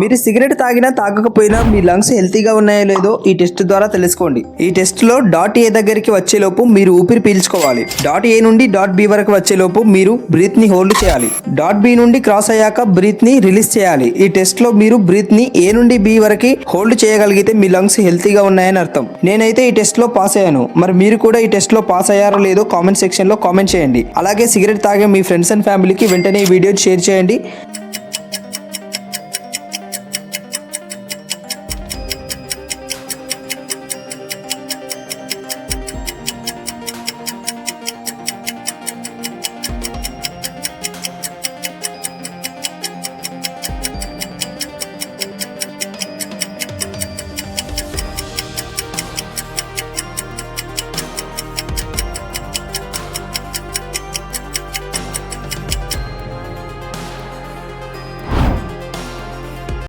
మీరు సిగరెట్ తాగినా తాగకపోయినా మీ లంగ్స్ హెల్తీగా ఉన్నాయో లేదో ఈ టెస్ట్ ద్వారా తెలుసుకోండి. ఈ టెస్ట్ లో డాట్ ఏ దగ్గరికి వచ్చేలోపు మీరు ఊపిరి పీల్చుకోవాలి. డాట్ ఏ నుండి డాట్ బి వరకు వచ్చేలోపు మీరు బ్రీత్ ని హోల్డ్ చేయాలి. డాట్ బి నుండి క్రాస్ అయ్యాక బ్రీత్ ని రిలీజ్ చేయాలి. ఈ టెస్ట్ లో మీరు బ్రీత్ ని ఏ నుండి బి వరకు హోల్డ్ చేయగలిగితే మీ లంగ్స్ హెల్తీగా ఉన్నాయని అర్థం. నేనైతే ఈ టెస్ట్ లో పాస్ అయ్యాను. మరి మీరు కూడా ఈ టెస్ట్ లో పాస్ అయ్యారో లేదో కామెంట్ సెక్షన్ లో కామెంట్ చేయండి. అలాగే సిగరెట్ తాగే మీ ఫ్రెండ్స్ అండ్ ఫ్యామిలీకి వెంటనే ఈ వీడియో షేర్ చేయండి.